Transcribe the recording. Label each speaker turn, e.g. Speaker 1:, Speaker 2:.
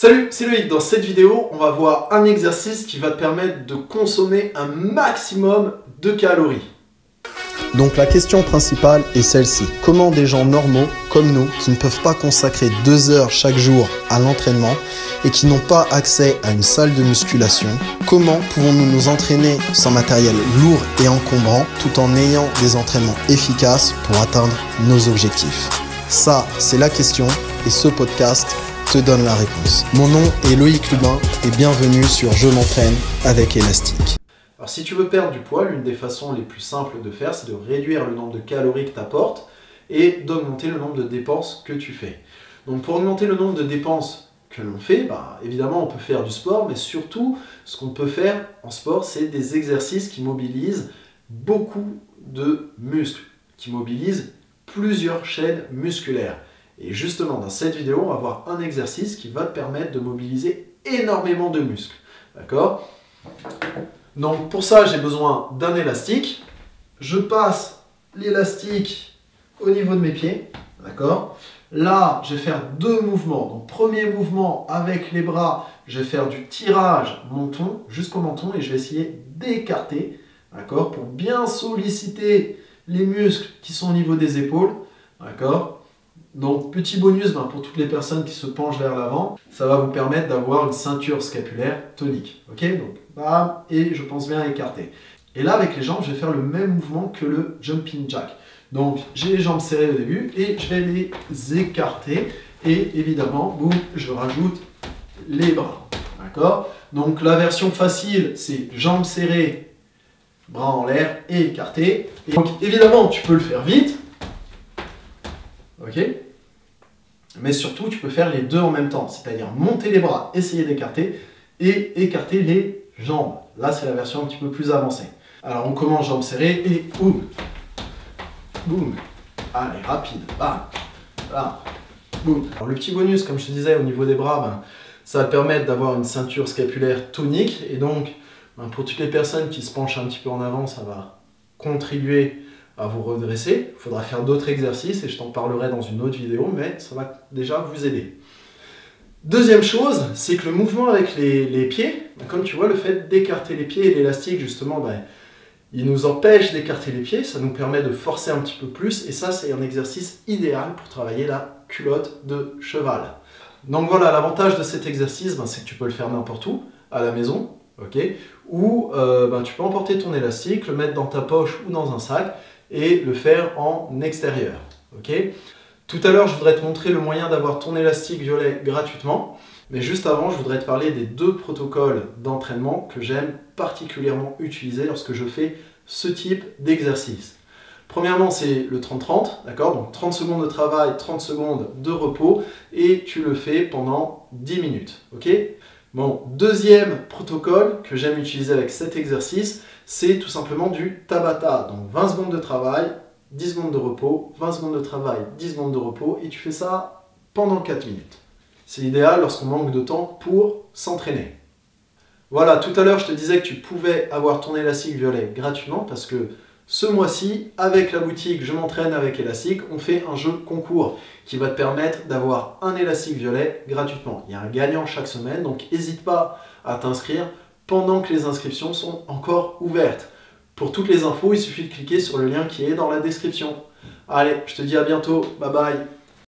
Speaker 1: Salut, c'est Loïc. Dans cette vidéo, on va voir un exercice qui va te permettre de consommer un maximum de calories.
Speaker 2: Donc la question principale est celle-ci. Comment des gens normaux, comme nous, qui ne peuvent pas consacrer 2 heures chaque jour à l'entraînement et qui n'ont pas accès à une salle de musculation, comment pouvons-nous nous entraîner sans matériel lourd et encombrant tout en ayant des entraînements efficaces pour atteindre nos objectifs? Ça, c'est la question et ce podcast te donne la réponse. Mon nom est Loïc Lubin et bienvenue sur Je m'entraîne avec Elastic.
Speaker 1: Alors si tu veux perdre du poids, l'une des façons les plus simples de faire, c'est de réduire le nombre de calories que tu apportes et d'augmenter le nombre de dépenses que tu fais. Donc pour augmenter le nombre de dépenses que l'on fait, évidemment on peut faire du sport, mais surtout ce qu'on peut faire en sport, c'est des exercices qui mobilisent beaucoup de muscles, qui mobilisent plusieurs chaînes musculaires. Et justement, dans cette vidéo, on va voir un exercice qui va te permettre de mobiliser énormément de muscles. D'accord ? Donc pour ça, j'ai besoin d'un élastique. Je passe l'élastique au niveau de mes pieds. D'accord ? Là, je vais faire 2 mouvements. Donc premier mouvement avec les bras, je vais faire du tirage menton jusqu'au menton et je vais essayer d'écarter, d'accord, pour bien solliciter les muscles qui sont au niveau des épaules. D'accord ? Donc, petit bonus pour toutes les personnes qui se penchent vers l'avant, ça va vous permettre d'avoir une ceinture scapulaire tonique. Ok ? Donc, bam, et je pense bien écarter. Et là, avec les jambes, je vais faire le même mouvement que le jumping jack. Donc, j'ai les jambes serrées au début et je vais les écarter. Et évidemment, boum, je rajoute les bras. D'accord ? Donc, la version facile, c'est jambes serrées, bras en l'air et écartés. Et donc, évidemment, tu peux le faire vite. Ok ? Mais surtout, tu peux faire les deux en même temps, c'est-à-dire monter les bras, essayer d'écarter, et écarter les jambes. Là, c'est la version un petit peu plus avancée. Alors, on commence jambes serrées, et boum, boum, allez, rapide, bam, bam, boum. Alors, le petit bonus, comme je te disais, au niveau des bras, ça va te permettre d'avoir une ceinture scapulaire tonique, et donc, pour toutes les personnes qui se penchent un petit peu en avant, ça va contribuer à vous redresser. Il faudra faire d'autres exercices et je t'en parlerai dans une autre vidéo, mais ça va déjà vous aider. Deuxième chose, c'est que le mouvement avec les pieds, comme tu vois, le fait d'écarter les pieds et l'élastique, justement, il nous empêche d'écarter les pieds, ça nous permet de forcer un petit peu plus, et ça, c'est un exercice idéal pour travailler la culotte de cheval. Donc voilà, l'avantage de cet exercice, c'est que tu peux le faire n'importe où, à la maison, ok, ou tu peux emporter ton élastique, le mettre dans ta poche ou dans un sac, et le faire en extérieur. Okay ? Tout à l'heure, je voudrais te montrer le moyen d'avoir ton élastique violet gratuitement, mais juste avant, je voudrais te parler des 2 protocoles d'entraînement que j'aime particulièrement utiliser lorsque je fais ce type d'exercice. Premièrement, c'est le 30-30, d'accord ? Donc 30 secondes de travail, 30 secondes de repos, et tu le fais pendant 10 minutes. Ok ? Bon, deuxième protocole que j'aime utiliser avec cet exercice, c'est tout simplement du Tabata. Donc 20 secondes de travail, 10 secondes de repos, 20 secondes de travail, 10 secondes de repos, et tu fais ça pendant 4 minutes. C'est idéal lorsqu'on manque de temps pour s'entraîner. Voilà, tout à l'heure je te disais que tu pouvais avoir ton élastique violet gratuitement parce que ce mois-ci, avec la boutique Je m'entraîne avec Elastic, on fait un jeu concours qui va te permettre d'avoir un élastique violet gratuitement. Il y a un gagnant chaque semaine, donc n'hésite pas à t'inscrire pendant que les inscriptions sont encore ouvertes. Pour toutes les infos, il suffit de cliquer sur le lien qui est dans la description. Allez, je te dis à bientôt, bye bye.